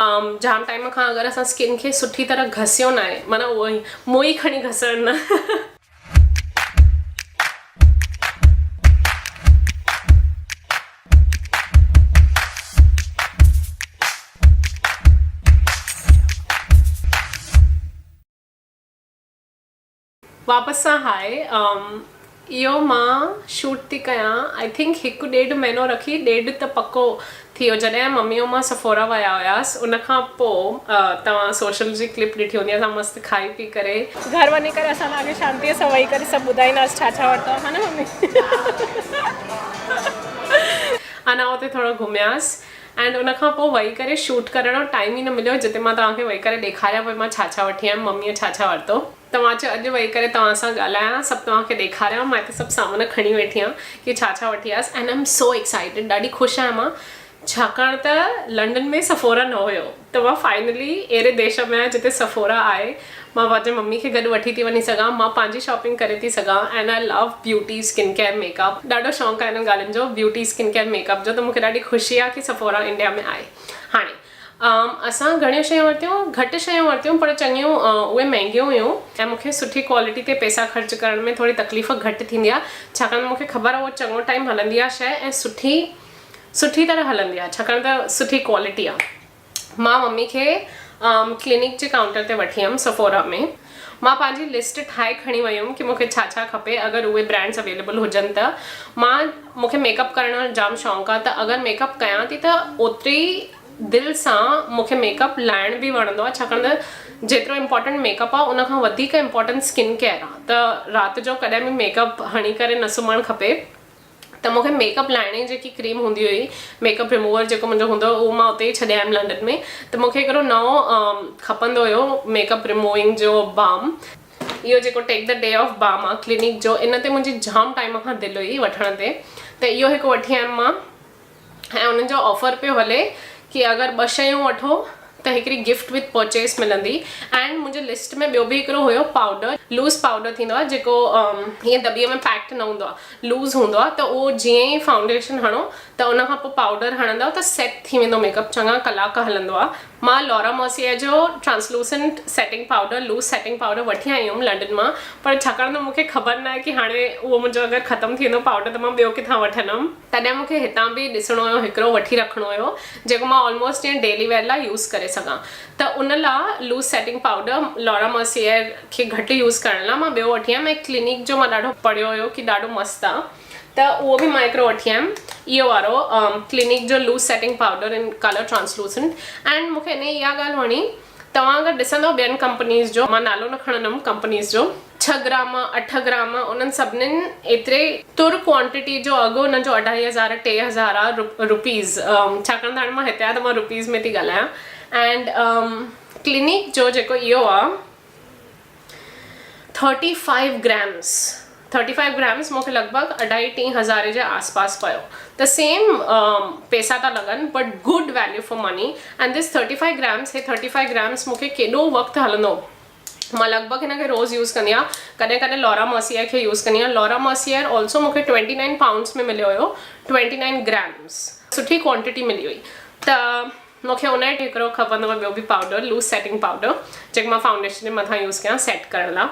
जाम time खां अगर असां स्किन खे सुठी तरह घसियो ना है माना वो ही मुई खणी घसण न वापस सां हाय यो मां शूट थी कयां आई थिंक 1-1.5 महीनो रखी 1.5 त पक्को थियो जॾहिं मम्मी मां सफोरा विया हुयासीं उन खां पोइ तव्हां सोशल जी क्लिप ॾिठी हूंदी असां मस्तु खाई पी करे घर वञी करे असां तव्हांखे शांतीअ सां वेही करे सभु ॿुधाईंदासीं छा छा वरितो हा न मम्मी अञा उते थोरो घुमियासीं एंड उन खां पोइ वेही करे शूट करण जो टाइम ई न मिलियो जिते मां तव्हांखे वेही करे ॾेखारियां पई मां छा छा वठी आयमि मम्मीअ छा छा वरितो तव्हां चयो अॼु वेही करे तव्हां सां ॻाल्हायां सभु तव्हांखे ॾेखारियां मां हिते सभु सामान खणी वेठी आहियां कि छा छा वठी आयसि and I am so excited ॾाढी ख़ुशि आहियां मां छाकाणि त लंडन में सफोरा न हुयो त मां फाइनली अहिड़े देश में आहियां जिते सफोरा आहे मां पंहिंजे मम्मी खे गॾु वठी थी वञी सघां मां पंहिंजी शॉपिंग करे थी सघां and I love beauty skin care makeup ॾाढो शौक़ु आहे हिन ॻाल्हियुनि जो ब्यूटी स्किन केयर मेकअप जो त मूंखे ॾाढी ख़ुशी आहे कि सफोरा इंडिया में आहे हाणे असां घणियूं शयूं वरितियूं घटि शयूं वरितियूं पर चङियूं उहे महांगियूं हुयूं ऐं मूंखे सुठी क्वालिटी ते पैसा ख़र्च करण में थोरी तकलीफ़ घटि थींदी आहे छाकाणि मूंखे ख़बर आहे उहो चङो टाइम हलंदी आहे शइ ऐं सुठी तरह हलंदी आहे छाकाणि त सुठी क्वालिटी आहे मां मम्मी खे क्लिनिक जे काउंटर ते वठी हुयमि सफोरा में मां पंहिंजी लिस्ट ठाहे खणी वई हुयमि कि मूंखे छा छा खपे अगरि उहे ब्रांड्स अवेलेबल हुजनि त मूंखे मेकअप करण जो जाम शौक़ु आहे त अगरि मेकअप कयां थी त ओतिरी दिलि सां मूंखे मेकअप लाइण बि वणंदो आहे छाकाणि त जेतिरो इम्पोर्टेंट मेकअप आहे उन खां वधीक इम्पोर्टेंट स्किन केयर आहे त राति जो कॾहिं बि मेकअप हणी करे न सुम्हणु खपे त मूंखे मेकअप लाइण जी जेकी क्रीम हूंदी हुई मेकअप रिमूवर जेको मुंहिंजो हूंदो हुओ उहो मां उते ई छॾे आयमि लंडन में त मूंखे हिकिड़ो नओं खपंदो हुयो मेकअप रिमूविंग जो बाम इहो जेको टेक द डे ऑफ बाम आहे क्लिनिक जो इन ते मुंहिंजी जाम टाइम खां दिलि हुई वठण ते त इहो हिकु वठी आयमि मां ऐं उन्हनि जो ऑफर पियो हले कि अगरि 2 शयूं वठो त हिकिड़ी गिफ्ट विथ परचेस मिलंदी एंड मुंहिंजे लिस्ट में ॿियो बि हिकिड़ो हुयो पाउडर लूज़ पाउडर थींदो आहे जेको हीअं दॿीअ में पैक्ड न हूंदो आहे लूज़ हूंदो आहे त उहो जीअं ई फाउंडेशन हणो त उन खां पोइ पाउडर हणंदव त सेट थी वेंदो मेकअप चङा कलाक हलंदो आहे मां लॉरा मर्सियर जो translucent setting powder loose setting powder वठी आई हुयमि लंडन मां पर छाकाणि त मूंखे ख़बर न आहे कि हाणे उहो मुंहिंजो अगरि ख़तमु थी वेंदो पाउडर त मां ॿियो किथां वठंदमि तॾहिं मूंखे हितां बि ॾिसणो हुयो हिकिड़ो वठी रखिणो हुयो जेको मां ऑलमोस्ट ईअं डेली वेयर लाइ यूज़ करे सघां त उन लाइ loose setting powder Laura Mercier खे घटि यूज़ करण लाइ मां ॿियो वठी आयमि ऐं क्लिनिक जो मां ॾाढो पढ़ियो हुयो कि ॾाढो मस्तु आहे त उहो बि मां हिकिड़ो वठी आयमि इहो वारो क्लिनिक जो loose setting powder in colour translucent and मूंखे इन इहा ॻाल्हि वणी तव्हां अगरि ॾिसंदव ॿियनि कंपनीज़ जो मां नालो न खणंदमि कंपनीज़ जो 6 ग्राम 8 ग्राम उन्हनि सभिनीनि एतिरे तुर क्वांटिटी जो अघु उन्हनि जो 2500 3000 आहे रुपीज़ छाकाणि त हाणे मां हिते आहे त मां रुपीज़ में थी ॻाल्हायां एंड क्लिनिक जो जेको इहो आहे 35 ग्राम्स मूंखे लॻभॻि 2500-3000 जे आसपास पियो त सेम पैसा था लॻनि but good value for money and this 35 grams हे 35 ग्राम्स मूंखे केॾो वक़्तु हलंदो मां लॻभॻि हिन खे रोज़ यूज़ कंदी आहियां कॾहिं कॾहिं लॉरा मर्सियर खे यूज़ कंदी आहियां लॉरा मर्सियर ऑल्सो मूंखे 29 पाउंड्स में मिलियो हुयो 29 ग्राम्स सुठी क्वांटिटी मिली हुई त मूंखे उन हिकिड़ो खपंदो हुओ ॿियो बि पाउडर लूज़ सेटिंग पाउडर जेको मां फाउंडेशन जे मथां यूज़ कयां सेट करण लाइ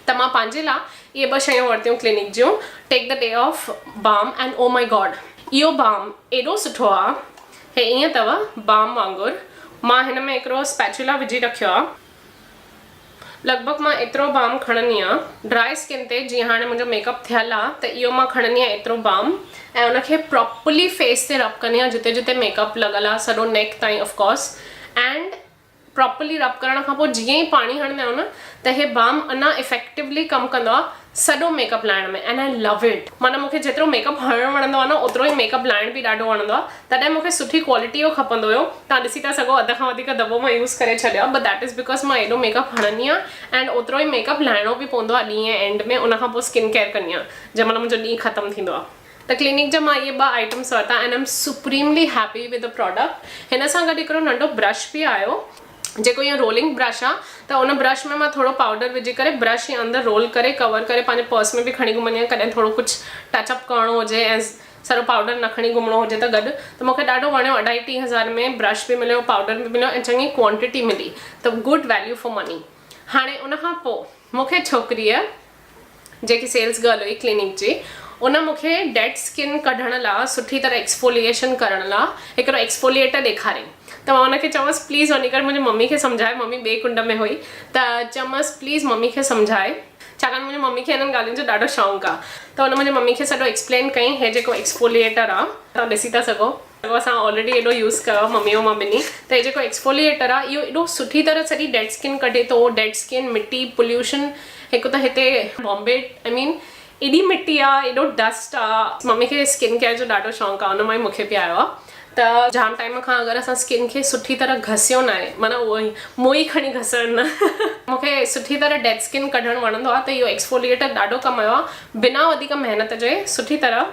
त मां पंहिंजे लाइ इहे 2 शयूं वरितियूं क्लिनिक जूं take the day off balm and oh my god इहो बाम एॾो सुठो आहे हे ईअं अथव बाम वांगुरु मां हिन में हिकिड़ो स्पैचुला विझी रखियो आहे लॻभॻि मां एतिरो बाम खणंदी आहियां ड्राई स्किन ते जीअं हाणे मुंहिंजो मेकअप थियल आहे त इहो मां खणंदी आहियां एतिरो बाम ऐं उनखे प्रॉपरली फेस ते रब कंदी आहियां जिते जिते मेकअप लॻल आहे सॼो नेक ताईं ऑफकोर्स एंड प्रॉपरली रब करण खां पोइ जीअं ई पाणी हणंदा आहियूं न त हे बाम अञा इफेक्टिवली कमु कंदो आहे सॼो मेकअप लाइण में एंड आई लव इट माना मूंखे जेतिरो मेकअप हणणु वणंदो आहे न ओतिरो ई मेकअप लाइण बि ॾाढो वणंदो आहे तॾहिं मूंखे सुठी क्वालिटी जो खपंदो हुयो तव्हां ॾिसी था सघो अध खां वधीक दॿो मां यूज़ करे छॾियो बट दैट इज़ बिकॉज मां एॾो मेकअप हणंदी आहियां एंड ओतिरो ई मेकअप लाइणो बि पवंदो आहे ॾींहं एंड में उन खां पोइ स्किन केयर कंदी आहियां जंहिं महिल मुंहिंजो ॾींहुं ख़तमु थींदो आहे त क्लिनिक जा मां इहे 2 आइटम्स वरिता and I am supremely happy with the product हिन सां गॾु हिकिड़ो नंढो ब्रश बि आयो जेको इहो रोलिंग ब्रश आहे त उन ब्रश में मां थोरो पाउडर विझी करे ब्रश जे अंदरि रोल करे कवर करे पंहिंजे पर्स में बि खणी घुमंदी आहियां कॾहिं थोरो कुझु टचअप करणो हुजे ऐं सारो पाउडर न खणी घुमणो हुजे त गॾु त मूंखे ॾाढो वणियो 2,500 में ब्रश बि मिलियो पाउडर बि मिलियो ऐं चङी क्वांटिटी मिली त गुड वैल्यू फॉर मनी। हाणे उनखां पोइ मूंखे छोकिरीअ जेकी सेल्स गर्ल हुई क्लिनिक जी उन मूंखे डेड स्किन कढण लाइ सुठी तरह एक्सफोलिएशन करण लाइ हिकिड़ो एक्सफोलिएटर ॾेखारियईं त मां हुनखे चयोमांसि प्लीज़ वञी करे मुंहिंजी मम्मी खे सम्झाए मम्मी ॿिए कुंड में हुई त चयोमांसि प्लीज़ मम्मी खे सम्झाए छाकाणि मुंहिंजी मम्मी खे हिननि ॻाल्हियुनि जो ॾाढो शौक़ु आहे त हुन मुंहिंजी मम्मी खे सॼो एक्सप्लेन कयईं हे जेको एक्सफोलिएटर आहे तव्हां ॾिसी था सघो असां ऑलरेडी एॾो यूज़ कयो मम्मी मां ॿिनी त हे जेको एक्सफोलिएटर आहे इहो एॾो सुठी तरह सॼी डेड स्किन कढे थो डेड स्किन मिट्टी पोल्यूशन हिकु त हिते बॉम्बे आई मीन एॾी मिट्टी आहे एॾो डस्ट आहे मम्मी खे स्किन केयर जो ॾाढो शौक़ु आहे हुन मां ई मूंखे बि आयो आहे त जाम टाइम खां अगरि असां स्किन खे सुठी तरह घसियो न आहे माना उहो ई मुंहुं ई खणी घसण न मूंखे सुठी तरह डेड स्किन कढणु वणंदो आहे त इहो एक्सफोलिएटर ॾाढो कमु आयो आहे बिना वधीक महिनत जे सुठी तरह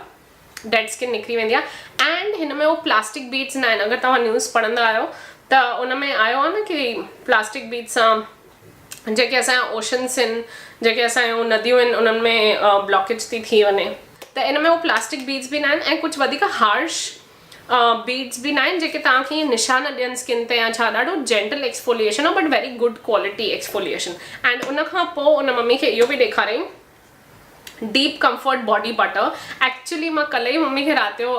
डेड स्किन निकिरी वेंदी आहे एंड हिन में उहो प्लास्टिक बीड्स न आहिनि अगरि तव्हां न्यूज़ पढ़ंदा आहियो त उन में आयो आहे न की प्लास्टिक बीड्स सां जेके असांजा ओशन्स आहिनि जेके असांजो नदियूं आहिनि उन्हनि में ब्लॉकेज थी वञे त इन में उहो प्लास्टिक बीड्स बि न आहिनि ऐं कुझु वधीक हार्श बीड्स भी ना जेके तव्हांखे निशान ॾियनि स्किन ते या छा ॾाढो जेंटल एक्सफोलिएशन आहे but very good quality exfoliation and उनखां पोइ उन मम्मी खे इहो बि ॾेखारियईं deep comfort body butter actually मां कल्ह ई मम्मी खे राति जो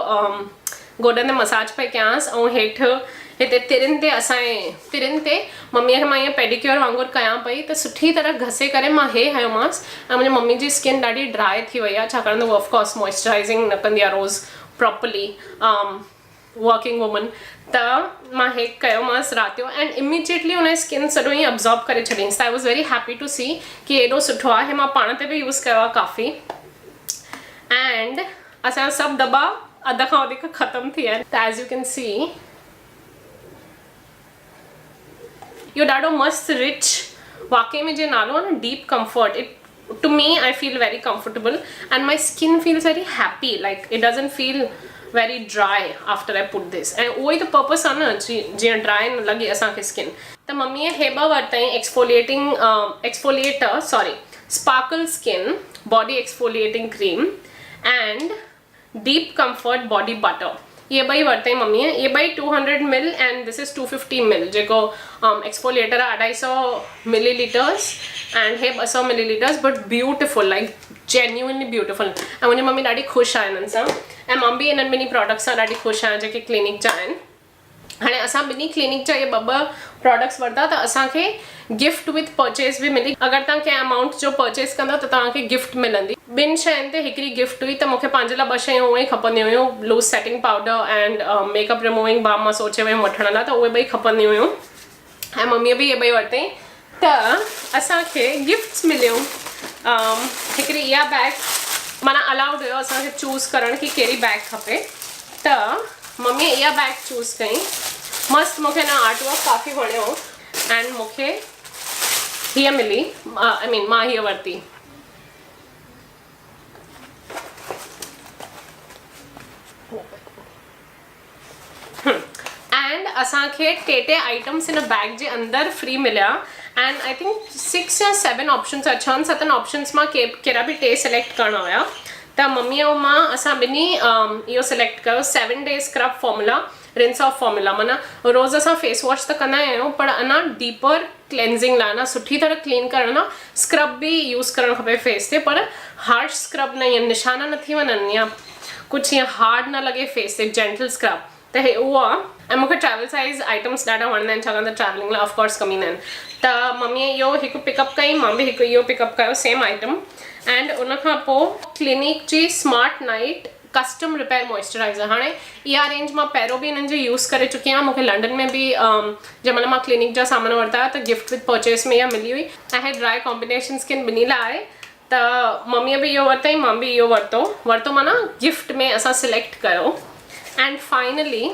गोॾनि ते मसाज पई कयांसि ऐं हेठि हिते तिरनि ते असांजे तिरनि ते मम्मीअ खे मां ईअं पेडिक्योर वांगुरु कयां पई त सुठी तरह घसे करे मां हे हयोमांसि ऐं मुंहिंजी मम्मी जी स्किन ॾाढी ड्राई थी वई आहे छाकाणि त उहा ऑफकोर्स मॉइस्चराइज़िंग न कंदी आहे रोज़ प्रॉपरली वर्किंग वुमन त मां हे कयोमांसि राति जो एंड इमीडिएटली उन स्किन सॼो ईअं अब्ज़ॉर्ब करे छॾियईंसि त I was very happy to see कि एॾो सुठो आहे मां पाण ते बि यूज़ कयो आहे काफ़ी एंड असांजा सभु दॿा अध खां वधीक ख़तमु थी विया आहिनि त एज़ यू कैन सी इहो ॾाढो मस्तु रिच वाकई में जो नालो आहे न deep comfort it to me I feel very comfortable and my skin feels very happy like it doesn't feel very dry after I put this and उहो ई त पर्पस आहे न जीअं ड्राई न लॻे असांखे स्किन त मम्मीअ हे ॿ वरितईं exfoliator sorry sparkle skin body exfoliating cream and deep comfort body butter ये ॿई वरितईं मम्मीअ ये ॿई 200 ml and this is 250 ml जेको एक्सफोलिएटर आहे 250 मिलीलीटर्स एंड हे 200 मिलीलीटर्स but beautiful like genuinely beautiful ऐं मुंहिंजी मम्मी ॾाढी ख़ुशि आहे हिननि सां ऐं मां बि इन्हनि ॿिनी प्रोडक्ट्स सां ॾाढी ख़ुशि आहियां जेके क्लिनिक जा आहिनि हाणे असां ॿिनी क्लिनिक जा इहे ॿ प्रोडक्ट्स वरिता त असांखे गिफ्ट विथ परचेस बि मिली अगरि तव्हां कंहिं अमाउंट जो परचेस कंदव त तव्हांखे गिफ्ट मिलंदी ॿिनि शयुनि ते हिकिड़ी गिफ्ट हुई त मूंखे पंहिंजे लाइ 2 शयूं उहे ई खपंदियूं हुयूं loose setting powder and makeup removing balm मां सोचे वियमि वठण लाइ त उहे ॿई खपंदियूं हुयूं ऐं मम्मीअ बि इहे ॿई वरितईं त असांखे गिफ्ट्स मिलियूं हिकिड़ी इहा बैग माना अलाउड हुयो असांखे चूज़ करणु की कहिड़ी बैग खपे त मम्मीअ इहा बैग चूज़ कई मस्तु मूंखे न आर्ट वर्क काफ़ी वणियो एंड मूंखे हीअ मिली आई मीन मां हीअ वरिती एंड असांखे टे आइटम्स हिन बैग जे अंदरि फ्री मिलिया एंड आई थिंक 6 या 7 ऑप्शन्स 6-7 ऑप्शन्स मां कहिड़ा बि 2 सिलेक्ट करणा हुया त मम्मीअ ऐं मां असां ॿिनी इहो सिलेक्ट कयो 7 days scrub formula rinse of formula माना रोज़ असां फेस वॉश त कंदा आहियूं पर अञा डीपर क्लेंजिंग लाइ न सुठी तरह क्लीन करण लाइ स्क्रब बि यूज़ करणु खपे फेस ते पर हार्श स्क्रब न ईअं निशाना न थी वञनि या कुझु ईअं हार्ड न लॻे फेस ते जेंटल स्क्रब त हे उहो आहे ऐं मूंखे ट्रैवल साइज़ आइटम्स ॾाढा वणंदा आहिनि छाकाणि त ट्रैवलिंग लाइ ऑफकोर्स कमु ईंदा आहिनि त मम्मीअ इहो हिकु पिकअप कई मां बि हिकु इहो पिकअप कयो सेम आइटम एंड उनखां पोइ क्लिनिक जी smart night custom repair moisturiser हाणे इहा रेंज मां पहिरों बि हिननि जो यूज़ करे चुकी आहियां मूंखे लंडन में बि जंहिंमहिल मां क्लिनिक जा सामान वरिता त गिफ्ट विथ परचेस में इहा मिली हुई ऐं हे ड्राई कॉम्बिनेशन स्किन ॿिनी लाइ आहे त मम्मीअ बि इहो वरितईं मां बि इहो वरितो माना गिफ्ट में असां सिलेक्ट कयो एंड फाइनली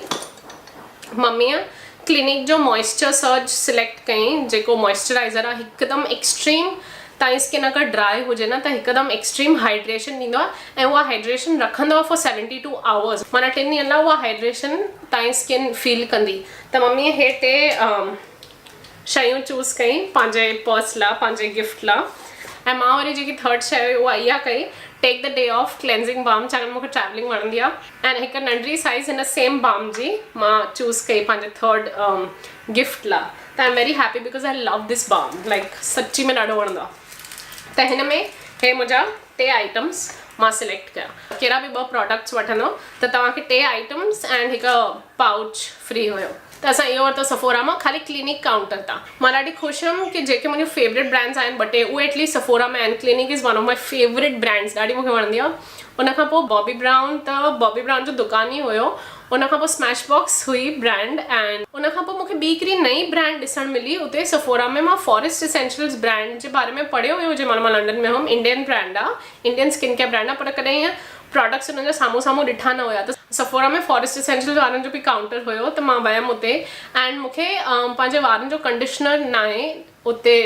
मम्मीअ क्लिनिक जो मॉइस्चर सर्ज सिलेक्ट कयईं जेको मॉइस्चराइज़र आहे हिकदमि एक्सट्रीम तव्हांजी स्किन अगरि ड्राई हुजे न त हिकदमि एक्सट्रीम हाइड्रेशन ॾींदो आहे ऐं उहा हाइड्रेशन रखंदव फॉर 72 hours माना 3 ॾींहंनि लाइ उहा हाइड्रेशन तव्हांजी स्किन फील कंदी त मम्मीअ हे 2 शयूं चूज़ कयईं पंहिंजे पर्स लाइ पंहिंजे गिफ्ट लाइ ऐं मां वरी जेकी थर्ड शइ हुई उहा इहा कई, take the day off cleansing balm, छाकाणि मूंखे ट्रैवलिंग वणंदी आहे। ऐं हिकु नंढड़ी साइज़ हिन सेम बाम जी मां चूज़ कई पंहिंजे थर्ड गिफ्ट लाइ। त I am very happy because I love this balm, like सच्ची में ॾाढो वणंदो आहे। त हिन में हे मुंहिंजा 3 आइटम्स मां सिलेक्ट कया। कहिड़ा बि 2 प्रोडक्ट्स वठंदो त तव्हांखे 3 आइटम्स एंड हिकु पाउच फ्री हुयो। त असां इहो वरितो सफोरा मां, ख़ाली क्लिनिक काउंटर तां। मां ॾाढी ख़ुशि हुयमि कि जेके मुंहिंजूं फेवरेट ब्रांड्स आहिनि ॿ टे उहे एटलीस्ट सफोरा में आहिनि। Clinic is one of my favourite brands, ॾाढी मूंखे वणंदी आहे। उन खां पोइ बॉबी ब्राउन, त बॉबी ब्राउन जो दुकान ई हुयो। उन खां पोइ स्मैश बॉक्स हुई ब्रांड, एंड उन खां पोइ मूंखे ॿी हिकिड़ी नई ब्रांड ॾिसणु मिली उते सफोरा में। मां फॉरेस्ट एसेंशियल्स ब्रांड जे बारे में पढ़ियो हुयो जंहिं महिल मां लंडन में हुअमि। इंडियन ब्रांड आहे, इंडियन स्किन केयर ब्रांड आहे, पर कॾहिं ईअं प्रोडक्ट्स उन्हनि जा साम्हूं साम्हूं ॾिठा न हुया। त सफोरा में फॉरेस्ट एसेंशियल्स वारनि जो बि काउंटर हुयो, त मां वियमि उते। एंड मूंखे पंहिंजे वारनि जो कंडीशनर न आहे उते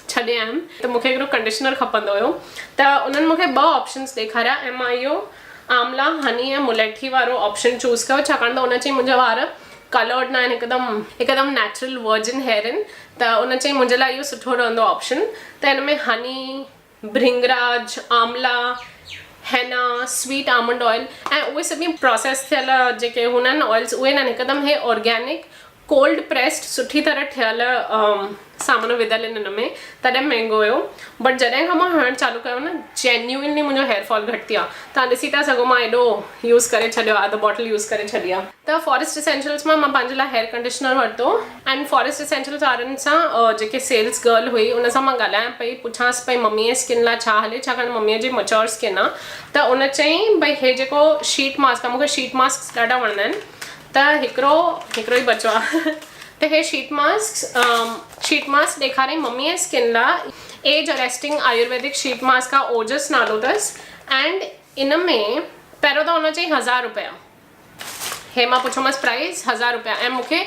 छॾे आयमि, त मूंखे हिकिड़ो कंडीशनर खपंदो हुयो। त उन्हनि मूंखे 2 ऑप्शन्स ॾेखारिया ऐं मां इहो आमला हनी ऐं मुलेठी वारो ऑप्शन चूज़ कयो, छाकाणि त उन चई मुंहिंजा वार कलर्ड न आहिनि, हिकदमि नेचुरल वर्जिन हेयर आहिनि। त उन चई मुंहिंजे लाइ इहो सुठो रहंदो ऑप्शन। त हिन में हनी, भृंगराज, आमला, हैना, स्वीट आमंड ऑयल ऐं उहे सभी प्रोसेस थियल जेके हूंदा आहिनि ऑयल्स उहे न, हिकदमि हे ऑर्गेनिक कोल्ड प्रेस्ड सुठी तरह ठहियल सामान विधल आहिनि हिन में, तॾहिं महांगो हुयो। बट जॾहिं खां मां हणणु चालू कयो न, जेन्युइनली मुंहिंजो हेयरफॉल घटि थी आहे। तव्हां ॾिसी था सघो मां एॾो यूज़ करे छॾियो आहे, अधु बॉटल यूज़ करे छॾी आहे। त फॉरेस्ट एसेंशियल्स मां पंहिंजे लाइ हेयर कंडीशनर वरितो, एंड फॉरेस्ट एसेंशियल्स वारनि सां जेके सेल्स गर्ल हुई उन सां मां ॻाल्हायां पई, पुछांसि पई मम्मीअ जे स्किन लाइ छा हले, छाकाणि मम्मीअ जी मच्योर स्किन आहे। त उन चईं भई हे जेको शीट मास्क आहे, मूंखे शीट मास्क ॾाढा वणंदा आहिनि, त हिकिड़ो ई बचो आहे। त हे शीट मास्क ॾेखारियईं मम्मीअ जे स्किन लाइ। Age arresting Ayurvedic sheet mask आहे, ओजस नालो अथसि। एंड इन में पहिरियों त हुन चई 1000 रुपया। हे मां पुछोमांसि प्राइस 1000 रुपया। ऐं मूंखे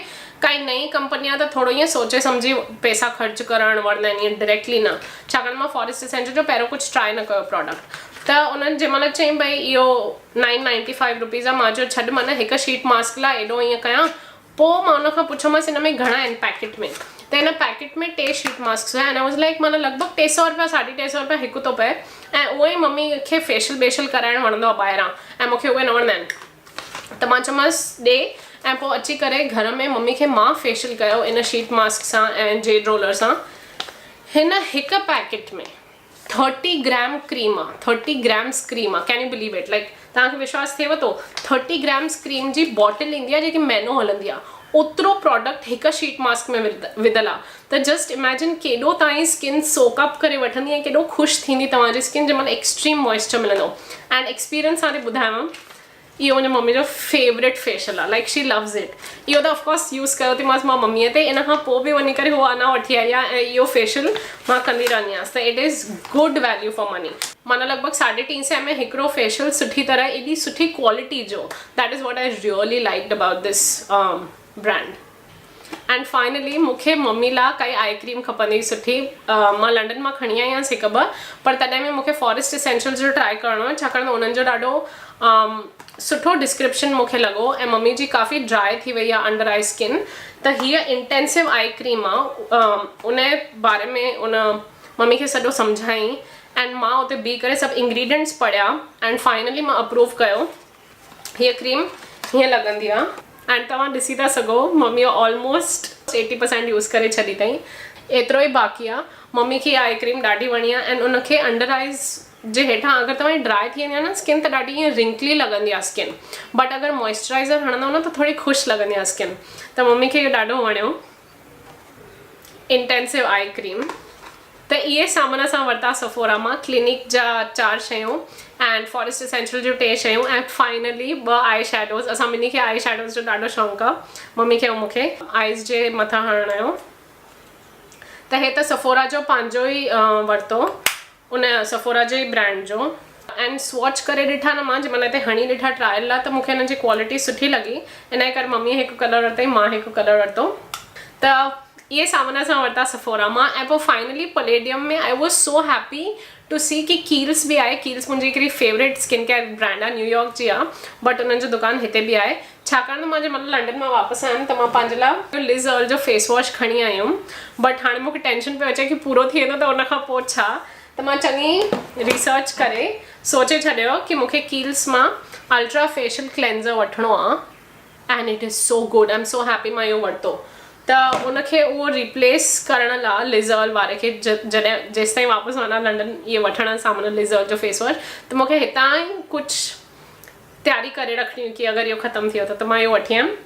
काई नई कंपनी आहे त थोरो ईअं सोचे सम्झी पैसा ख़र्च करणु वणंदा आहिनि, ईअं डायरेक्टली न, छाकाणि मां फॉरेस्ट एसेंशियल जो पहिरियों कुझु ट्राई न कयो प्रोडक्ट। त उन्हनि जंहिं महिल चईं भई इहो 995 रुपीज़ आहे, मां चयो छॾ मन हिकु शीट मास्क लाइ एॾो ईअं कयां। पोइ मां उन खां पुछोमांसि हिन में घणा आहिनि पैकेट में, त हिन पैकेट में 3 शीट मास्क हुआ। एंड आई वाज़ लाइक माना लॻभॻि 300 रुपया 350 रुपया हिकु थो पए। ऐं उहो ई मम्मी खे फेशियल बेशियल कराइणु वणंदो आहे ॿाहिरां, ऐं मूंखे उहे न वणंदा आहिनि। त मां चयोमांसि ॾे, ऐं पोइ अची करे घर में मम्मी खे मां फेशियल कयो इन शीट मास्क सां ऐं जेड रोलर सां। हिन हिकु पैकेट में 30 ग्राम क्रीम आहे, 30 ग्राम्स क्रीम आहे। Can U believe it? Like तव्हांखे विश्वास थिएव थो? 30 ग्राम्स क्रीम जी बॉटल ईंदी आहे जेकी महीनो हलंदी आहे, ओतिरो प्रोडक्ट हिकु शीट मास्क में विधल आहे। त जस्ट इमेजिन केॾो तव्हांजी स्किन सोकअप करे वठंदी ऐं केॾो ख़ुशि थींदी तव्हांजी स्किन जंहिं महिल एक्सट्रीम मॉइस्चर मिलंदो। एंड एक्सपीरियंस सां थी ॿुधायांव, इहो मुंहिंजी मम्मी जो फेवरेट फेशियल आहे, लाइक शी लव्स इट। इहो त ऑफकोर्स यूज़ कयो थी मां मम्मीअ ते, इन खां पोइ बि वञी करे उहो अञा वठी आई आहे, ऐं इहो फेशियल मां कंदी रहंदी आहियां। त it is good value for money. माना लॻभॻि 350 में हिकिड़ो फेशियल सुठी तरह, एॾी सुठी क्वालिटी जो। That is what I really liked about this brand. And finally मूंखे मम्मी लाइ काई आई क्रीम खपंदी हुई सुठी। मां लंडन मां खणी आई आहियां हिकु ॿ, पर तॾहिं बि मूंखे फॉरेस्ट एसेंशियल्स जो ट्राई करणो आहे, छाकाणि त उन्हनि जो ॾाढो सुठो डिस्क्रिप्शन मूंखे लॻो। ऐं मम्मी जी काफ़ी ड्राई थी वई आहे अंडर आई स्किन, त हीअ इंटेंसिव आई क्रीम आहे। उन बारे में उन मम्मी खे सॼो सम्झाई, एंड मां उते बीह करे सभु इंग्रीडियंट्स पढ़िया, एंड फाइनली मां अप्रूव कयो। हीअ क्रीम हीअं लॻंदी आहे, एंड तव्हां ॾिसी था सघो मम्मी ऑलमोस्ट 80% यूज़ करे छॾी अथई, एतिरो ई बाक़ी आहे। मम्मी खे आई क्रीम ॾाढी वणी आहे, एंड उनखे अंडर आइज़ जे हेठां अगरि तव्हांजी ड्राई थी वेंदी आहे न स्किन, त ॾाढी ईअं रिंकली लॻंदी आहे स्किन, बट अगरि मॉइस्चराइज़र हणंदो न त थोड़ी ख़ुशि लॻंदी आहे स्किन। त मम्मी खे इहो ॾाढो वणियो इंटेंसिव आई क्रीम। त इहे सामान असां वरिता सफोरा मां, क्लिनिक जा 4 शयूं एंड फॉरेस्ट एसेंशियल जो 3 शयूं, ऐं फाइनली 2 आई शैडोज़। असां ॿिन्ही खे आई शैडोज़ जो ॾाढो शौक़ु आहे, मम्मी खे ऐं मूंखे आइज़ जे मथां हणण जो। त हे त सफोरा जो पंहिंजो ई वरितो, उन सफोरा जे ई ब्रांड जो। एंड स्वॉच करे ॾिठा न मां, जंहिं महिल हिते हणी ॾिठा ट्रायल लाइ, त मूंखे हिन जी क्वालिटी सुठी लॻी, इन करे मम्मीअ हिकु कलर वरितई, मां हिकु कलर वरितो। त इहे सामान असां वरिता सफोरा मां। ऐं पोइ फाइनली पलेडियम में I was so happy to see कि कील्स बि आहे। कील्स मुंहिंजी हिकिड़ी फेवरेट स्किन केयर ब्रांड आहे, न्यूयॉर्क जी आहे, बट उन्हनि जो दुकानु हिते बि आहे। छाकाणि त मां जंहिं महिल लंडन मां वापसि आयमि त मां पंहिंजे लाइ लिज़ अर्ल जो फेस वॉश खणी आई हुयमि, बट हाणे मूंखे टेंशन पियो अचे कि पूरो थी वेंदो त उन खां पोइ छा। त मां चङी रिसर्च करे सोचे छॾियो कि मूंखे कील्स मां अल्ट्रा फेशियल क्लेंज़र वठिणो आहे and it is so good I am so happy मां इहो वरितो त उनखे उहो रिप्लेस करण लाइ लिज़र्ल वारे खे जॾहिं जेसि ताईं वापसि वञा लंडन इहे वठण सामान लिज़र्ल जो फेस वॉश त मूंखे हितां ई कुझु तयारी करे रखणी हुई कि अगरि इहो ख़तमु थी वियो त मां इहो वठी आयमि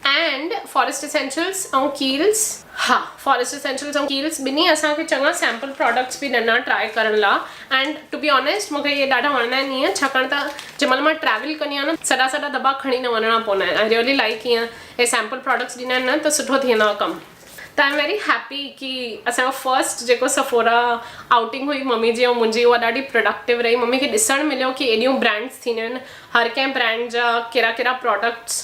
एंड फॉरेस्ट एसेंशियल्स ऐं कील्स हा फॉरेस्ट एसेंशियल्स ऐं कील्स ॿिन्ही असांखे चङा सैम्पल प्रोडक्ट्स बि ॾिना ट्राई करण लाइ एंड टू बी ऑनेस्ट मूंखे इहे ॾाढा वणंदा आहिनि ईअं छाकाणि त जंहिंमहिल मां ट्रैवल कंदी आहियां न सॼा दॿा खणी न वञणा पवंदा आहिनि आई रियली लाइक ईअं हे सैम्पल प्रोडक्ट्स ॾिना आहिनि न त सुठो थी वेंदो आहे कमु त आई एम वेरी हैप्पी कि असांजो फर्स्ट जेको सफोरा आउटिंग हुई मम्मी जी ऐं मुंहिंजी उहा ॾाढी प्रोडक्टिव रही मम्मी खे ॾिसणु मिलियो कि एॾियूं ब्रांड्स थींदियूं आहिनि हर कंहिं ब्रांड जा कहिड़ा प्रोडक्ट्स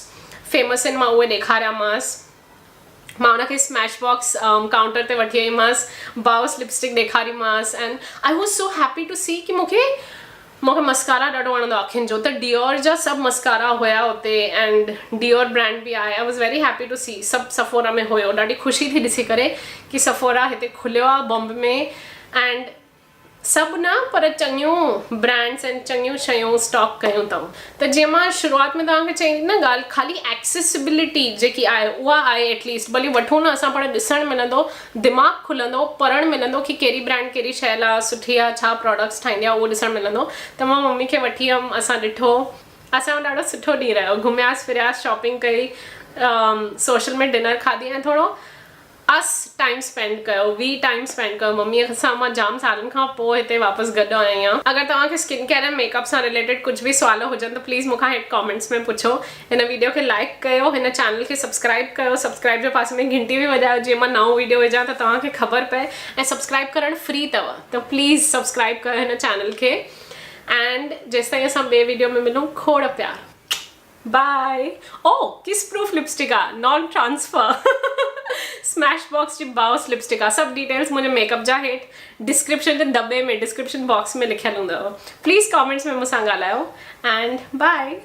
फेमस आहिनि मां उहे ॾेखारियामांसि मां उनखे स्मैश बॉक्स काउंटर ते वठी आईमांसि बाउस लिपस्टिक ॾेखारीमांसि and I was so happy to see कि मूंखे मस्कारा ॾाढो वणंदो आहे अखियुनि जो त डियोर जा सभु मस्कारा हुया उते एंड डियोर ब्रांड बि आहे I was very happy to see सभु सफोरा में हुयो ॾाढी ख़ुशी थी ॾिसी करे कि सफोरा हिते खुलियो आहे बॉम्बे में एंड सभु न पर चङियूं ब्रांड्स एंड चङियूं शयूं स्टॉक कयूं अथऊं त जीअं मां शुरूआति में तव्हांखे चई न ॻाल्हि ख़ाली एक्सेसिबिलिटी जेकी आहे उहा आहे एटलीस्ट भली वठूं न असां पर ॾिसणु मिलंदो दिमाग़ु खुलंदो पढ़णु मिलंदो कि कहिड़ी ब्रांड कहिड़ी शइ लाइ सुठी आहे छा प्रोडक्ट्स ठाहींदी आहे उहो ॾिसणु मिलंदो त मां मम्मी खे वठी हुयमि असां ॾिठो असांजो ॾाढो सुठो ॾींहुं रहियो घुमियासीं फिरियासीं शॉपिंग कई सोशल में डिनर खाधी ऐं थोरो अस टाइम स्पेंड कयो टाइम स्पेंड कयो मम्मीअ सां मां जाम सालनि खां पोइ हिते वापसि गॾु आई आहियां अगरि तव्हांखे स्किन केयर ऐं मेकअप सां रिलेटेड कुझु बि सुवाल हुजनि त प्लीज़ मूंखां हेठि कॉमेंट्स में पुछो हिन वीडियो खे लाइक कयो हिन चैनल खे सब्सक्राइब कयो सब्सक्राइब जे पासे में घंटी बि वॼायो जीअं मां नओं वीडियो विझां त तव्हांखे ख़बर पए ऐं सब्सक्राइब करणु फ्री अथव त प्लीज़ सब्सक्राइब कयो हिन चैनल खे एंड जेसि ताईं असां ॿिए वीडियो में मिलूं खोड़ प्यार बाय ओ किस प्रूफ लिपस्टिक आहे नॉन ट्रांसफर स्मैश बॉक्स जी बाउस लिपस्टिक आहे सभु डिटेल्स मुंहिंजे मेकअप जा हेठि डिस्क्रिप्शन जे दॿे में डिस्क्रिप्शन बॉक्स में लिखियलु हूंदव प्लीज़ कॉमेंट्स में मूंसां ॻाल्हायो एंड बाय